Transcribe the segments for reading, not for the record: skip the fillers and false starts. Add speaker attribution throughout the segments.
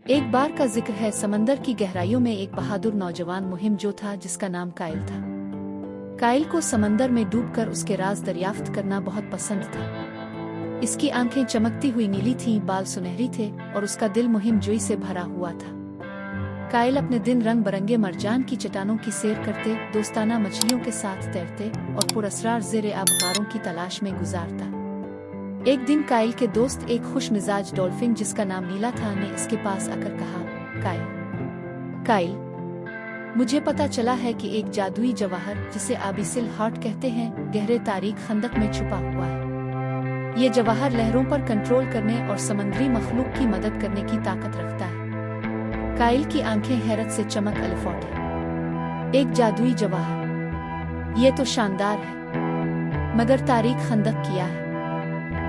Speaker 1: एक बार का जिक्र है, समंदर की गहराइयों में एक बहादुर नौजवान मुहिम जो था, जिसका नाम काइल था। काइल को समंदर में डूबकर उसके राज दरियाफ्त करना बहुत पसंद था। इसकी आंखें चमकती हुई नीली थीं, बाल सुनहरी थे और उसका दिल मुहिम जोई से भरा हुआ था। काइल अपने दिन रंग बरंगे मरजान की चट्टानों की सैर करते, दोस्ताना मछलियों के साथ तैरते और पुरस्कार ज़ेरे आब गारों की तलाश में गुजारता। एक दिन काइल के दोस्त, एक खुश मिजाज डॉल्फिन जिसका नाम नीला था, ने इसके पास आकर कहा, काइल, मुझे पता चला है कि एक जादुई जवाहर, जिसे आबिसिल हार्ट कहते हैं, गहरे तारीख खंदक में छुपा हुआ है। ये जवाहर लहरों पर कंट्रोल करने और समुद्री मखलूक की मदद करने की ताकत रखता है। काइल की आंखें हैरत से चमक उठे। एक जादुई जवाहर, ये तो शानदार है, मगर तारीख खंदक क्या है?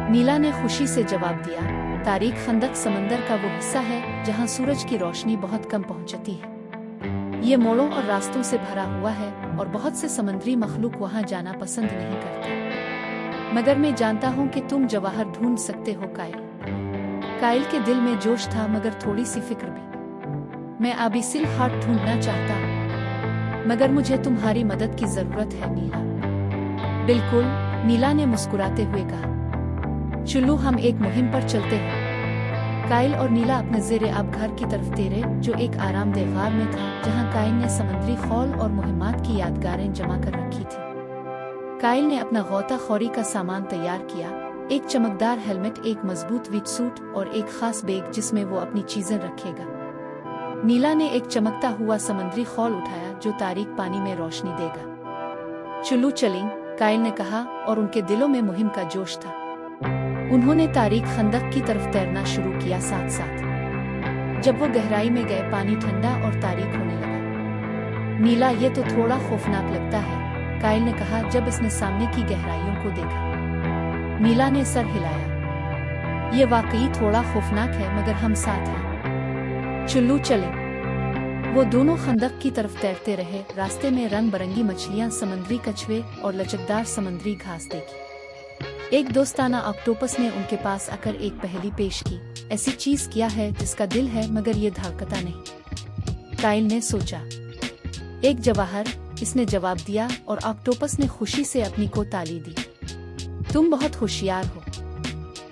Speaker 1: नीला ने खुशी से जवाब दिया, तारीख खंदक समंदर का वो हिस्सा है जहां सूरज की रोशनी बहुत कम पहुंचती है। ये मोड़ों और रास्तों से भरा हुआ है और बहुत से समुद्री मखलूक वहां जाना पसंद नहीं करते। मगर मैं जानता हूं कि तुम जवाहर ढूंढ सकते हो काइल के दिल में जोश था, मगर थोड़ी सी फिक्र भी। मैं आबिसिल हार्ट ढूंढना चाहता हूं, मगर मुझे तुम्हारी मदद की जरूरत है नीला। बिल्कुल, नीला ने मुस्कुराते हुए कहा, चलो हम एक मुहिम पर चलते हैं। काइल और नीला अपने ज़ेरे आब घर की तरफ तेरे, जो एक आरामदेह गार में था, जहां काइल ने समुद्री खौल और मुहिम्मात की यादगारें जमा कर रखी थी। काइल ने अपना गौताखोरी का सामान तैयार किया, एक चमकदार हेलमेट, एक मजबूत विट सूट और एक खास बैग जिसमें वो अपनी चीजें रखेगा। नीला ने एक चमकता हुआ समुद्री खौल उठाया जो तारीक पानी में रोशनी देगा। चलो चलें, काइल ने कहा, और उनके दिलों में मुहिम का जोश था। उन्होंने तारीख खंदक की तरफ तैरना शुरू किया। साथ साथ जब वो गहराई में गए, पानी ठंडा और तारीख होने लगा। नीला, ये तो थोड़ा खौफनाक लगता है, काइल ने कहा जब इसने सामने की गहराइयों को देखा। नीला ने सर हिलाया, ये वाकई थोड़ा खौफनाक है, मगर हम साथ हैं, चलो चलें। वो दोनों खंदक की तरफ तैरते रहे। रास्ते में रंग बिरंगी मछलियां, समुद्री कछुए और लचकदार समुद्री घास देखी। एक दोस्ताना ऑक्टोपस ने उनके पास आकर एक पहेली पेश की, ऐसी चीज क्या है जिसका दिल है मगर ये धड़कता नहीं? काइल ने सोचा, एक जवाहर, इसने जवाब दिया, और ऑक्टोपस ने खुशी से अपनी को ताली दी। तुम बहुत होशियार हो,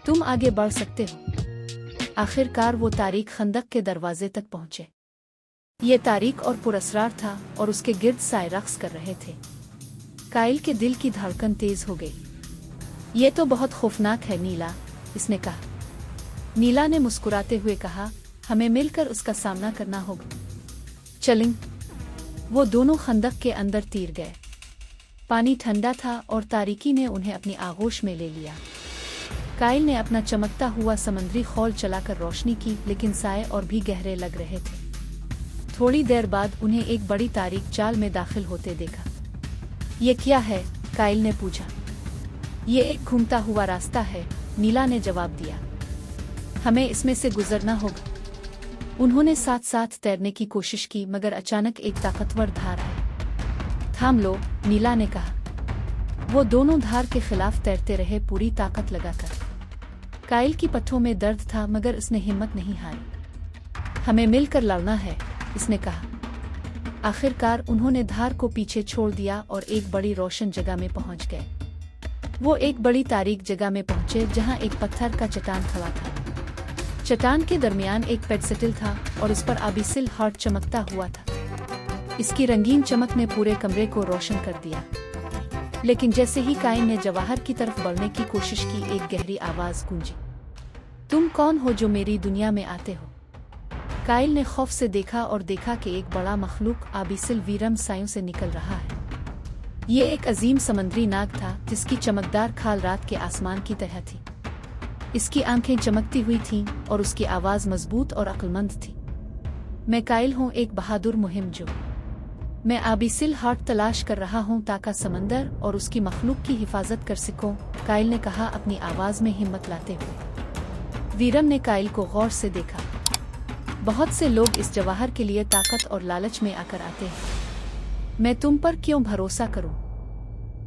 Speaker 1: तुम आगे बढ़ सकते हो। आखिरकार वो तारीख खंदक के दरवाजे तक पहुंचे। ये तारीख और पुरस्कार था और उसके गिर्द साए रक्स कर रहे थे। काइल के दिल की धड़कन तेज हो गई। ये तो बहुत खौफनाक है नीला, इसने कहा। नीला ने मुस्कुराते हुए कहा, हमें मिलकर उसका सामना करना होगा, चलें। वो दोनों खंदक के अंदर तीर गए। पानी ठंडा था और तारीकी ने उन्हें अपनी आगोश में ले लिया। काइल ने अपना चमकता हुआ समुद्री खौल चलाकर रोशनी की, लेकिन साए और भी गहरे लग रहे थे। थोड़ी देर बाद उन्हें एक बड़ी तारीक चाल में दाखिल होते देखा। ये क्या है? काइल ने पूछा। ये एक घूमता हुआ रास्ता है, नीला ने जवाब दिया, हमें इसमें से गुजरना होगा। उन्होंने साथ साथ तैरने की कोशिश की, मगर अचानक एक ताकतवर धार आई। थाम लो, नीला ने कहा। वो दोनों धार के खिलाफ तैरते रहे, पूरी ताकत लगाकर। काइल की पट्टों में दर्द था, मगर उसने हिम्मत नहीं हारी। हमें मिलकर लड़ना है, इसने कहा। आखिरकार उन्होंने धार को पीछे छोड़ दिया और एक बड़ी रोशन जगह में पहुंच गए। वो एक बड़ी तारीक जगह में पहुंचे जहां एक पत्थर का चट्टान खड़ा था। चट्टान के दरमियान एक पेडसेटल था और उस पर आबिसिल हार्ट चमकता हुआ था। इसकी रंगीन चमक ने पूरे कमरे को रोशन कर दिया। लेकिन जैसे ही काइल ने जवाहर की तरफ बढ़ने की कोशिश की, एक गहरी आवाज गूंजी, तुम कौन हो जो मेरी दुनिया में आते हो? काइल ने खौफ से देखा और देखा कि एक बड़ा मखलूक आबिसिल वीरम सायों से निकल रहा है। ये एक अजीम समुद्री नाग था जिसकी चमकदार खाल रात के आसमान की तरह थी। इसकी आंखें चमकती हुई थीं और उसकी आवाज मजबूत और अक्लमंद थी। मैं काइल हूँ, एक बहादुर मुहिम जो। मैं आबिसिल हार्ट तलाश कर रहा हूँ ताकि समंदर और उसकी मखलूक की हिफाजत कर सकूं, काइल ने कहा अपनी आवाज में हिम्मत लाते हुए। वीरम ने काइल को गौर से देखा। बहुत से लोग इस जवाहर के लिए ताकत और लालच में आकर आते हैं। मैं तुम पर क्यों भरोसा करूं?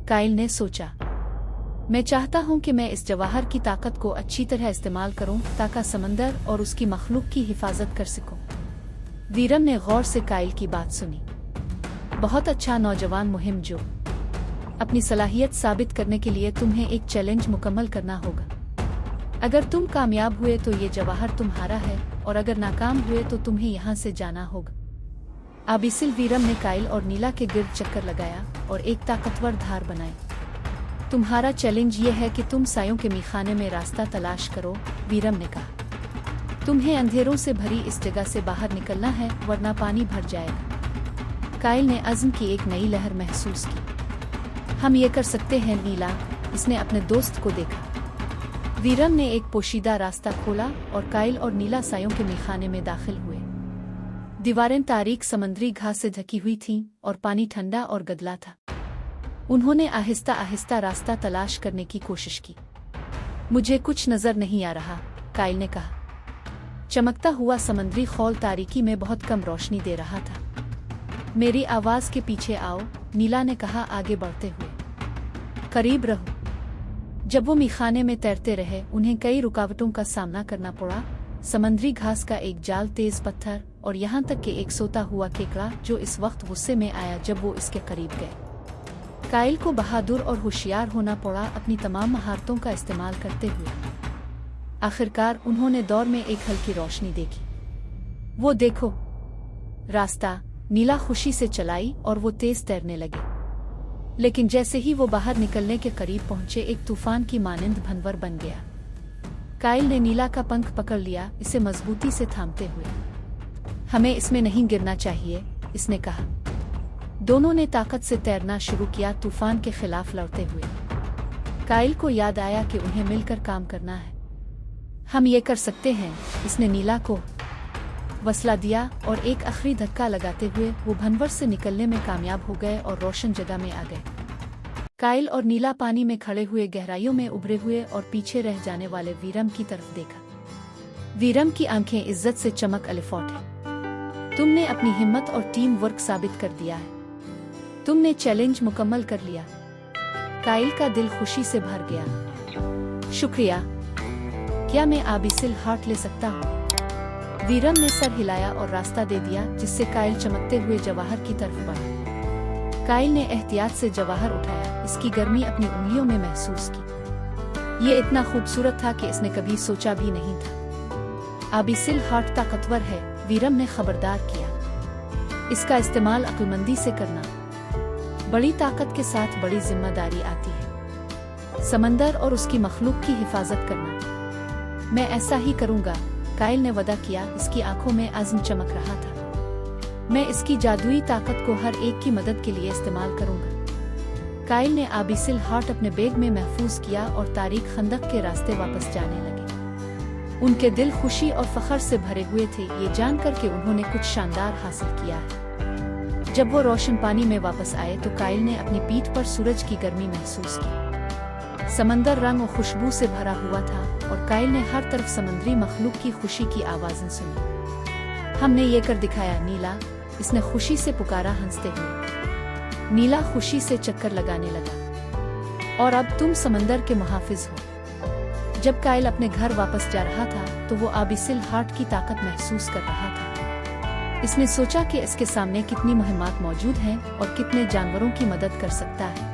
Speaker 1: काइल ने सोचा। मैं चाहता हूं कि मैं इस जवाहर की ताकत को अच्छी तरह इस्तेमाल करूं ताकि समंदर और उसकी मखलूक की हिफाजत कर सकूं। वीरम ने गौर से काइल की बात सुनी। बहुत अच्छा नौजवान मुहिम जो। अपनी सलाहियत साबित करने के लिए तुम्हें एक चैलेंज मुकम्मल करना होगा। अगर तुम कामयाब हुए तो ये जवाहर तुम्हारा है और अगर नाकाम हुए तो तुम्हें यहाँ से जाना होगा। आबिसिल वीरम ने काइल और नीला के गिर्द चक्कर लगाया और एक ताकतवर धार बनाई। तुम्हारा चैलेंज ये है कि तुम सायों के मीखाने में रास्ता तलाश करो, वीरम ने कहा। तुम्हें अंधेरों से भरी इस जगह से बाहर निकलना है वरना पानी भर जाएगा। काइल ने अज़्म की एक नई लहर महसूस की। हम ये कर सकते हैं नीला, इसने अपने दोस्त को देखा। वीरम ने एक पोशीदा रास्ता खोला और काइल और नीला सायों के मीखाने में दाखिल हुए। दीवारें तारीक समंदरी घास से ढकी हुई थीं और पानी ठंडा और गदला था। उन्होंने आहिस्ता आहिस्ता रास्ता तलाश करने की कोशिश की। मुझे कुछ नजर नहीं आ रहा, काइल ने कहा। चमकता हुआ समंदरी खौल तारीकी में बहुत कम रोशनी दे रहा था। मेरी आवाज के पीछे आओ, नीला ने कहा आगे बढ़ते हुए। करीब रहो। जब वो मीखाने में तैरते रहे उन्हें कई रुकावटों का सामना करना पड़ा। समंदरी घास का एक जाल, तेज पत्थर और यहाँ तक कि एक सोता हुआ केकड़ा जो इस वक्त गुस्से में आया जब वो इसके करीब गए। काइल को बहादुर और होशियार होना पड़ा, अपनी तमाम महारतों का इस्तेमाल करते हुए। आखिरकार उन्होंने दौर में एक हल्की रोशनी देखी। वो देखो, रास्ता, नीला खुशी से चलाई और वो तेज तैरने लगे। लेकिन जैसे ही वो बाहर निकलने के करीब पहुंचे एक तूफान की मानिंद भंवर बन गया। काइल ने नीला का पंख पकड़ लिया, इसे मजबूती से थामते हुए। हमें इसमें नहीं गिरना चाहिए, इसने कहा। दोनों ने ताकत से तैरना शुरू किया, तूफान के खिलाफ लड़ते हुए। काइल को याद आया कि उन्हें मिलकर काम करना है। हम ये कर सकते हैं, इसने नीला को वसला दिया और एक आखिरी धक्का लगाते हुए वो भंवर से निकलने में कामयाब हो गए और रोशन जगह में आ गए। काइल और नीला पानी में खड़े हुए गहराइयों में उभरे हुए और पीछे रह जाने वाले वीरम की तरफ देखा। वीरम की आंखें इज्जत से चमक अलिफॉट है। तुमने अपनी हिम्मत और टीम वर्क साबित कर दिया है। तुमने चैलेंज मुकम्मल कर लिया। काइल का दिल खुशी से भर गया। शुक्रिया। क्या मैं आबिसिल हार्ट ले सकता हूँ? वीरम ने सर हिलाया और रास्ता दे दिया, जिससे काइल चमकते हुए जवाहर की तरफ बढ़ा। काइल ने एहतियात से जवाहर उठाया, इसकी गर्मी अपनी उंगलियों में महसूस की। ये इतना खूबसूरत था कि इसने कभी सोचा भी नहीं था। आबिसिल हार्ट ताकतवर है, वीरम ने खबरदार किया। इसका इस्तेमाल अक्लमंदी से करना। बड़ी ताकत के साथ बड़ी जिम्मेदारी आती है। समंदर और उसकी मखलूक की हिफाजत करना। मैं ऐसा ही करूँगा, काइल ने वादा किया। इसकी आंखों में अज़्म चमक रहा था। मैं इसकी जादुई ताकत को हर एक की मदद के लिए इस्तेमाल करूंगा। काइल ने आबिसिल हार्ट अपने बैग में महफूज किया और तारीक खंदक के रास्ते वापस जाने लगे। उनके दिल खुशी और फख्र से भरे हुए थे, ये जानकर कि उन्होंने कुछ शानदार हासिल किया है। जब वो रोशन पानी में वापस आए तो काइल ने अपनी पीठ पर सूरज की गर्मी महसूस की। समंदर रंग और खुशबू से भरा हुआ था और काइल ने हर तरफ समंदरी मखलूक की खुशी की आवाज़ें सुनी। हमने ये कर दिखाया नीला, इसने खुशी से पुकारा हंसते हुए। नीला खुशी से चक्कर लगाने लगा। और अब तुम समंदर के मुहाफिज हो। जब काइल अपने घर वापस जा रहा था तो वो आबिसिल हार्ट की ताकत महसूस कर रहा था। इसने सोचा कि इसके सामने कितनी मुहिम्मात मौजूद हैं और कितने जानवरों की मदद कर सकता है।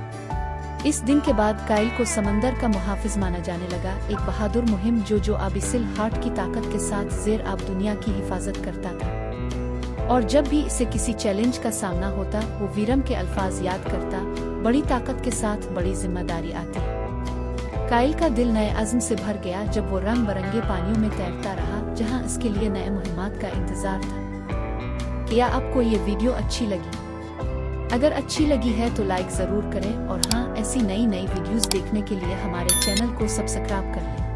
Speaker 1: इस दिन के बाद काइल को समंदर का मुहाफिज माना जाने लगा, एक बहादुर मुहिम जो आबिसिल हार्ट की ताकत के साथ ज़ेर आब दुनिया की हिफाजत करता था। और जब भी इसे किसी चैलेंज का सामना होता वो वीरम के अल्फाज याद करता, बड़ी ताकत के साथ बड़ी जिम्मेदारी आती। काइल का दिल नए अज़्म से भर गया जब वो रंग बिरंगे पानियों में तैरता रहा जहां इसके लिए नए मुहिम्मात का इंतजार था। क्या आपको ये वीडियो अच्छी लगी? अगर अच्छी लगी है तो लाइक ज़रूर करें और हाँ, ऐसी नई वीडियोस देखने के लिए हमारे चैनल को सब्सक्राइब कर लें।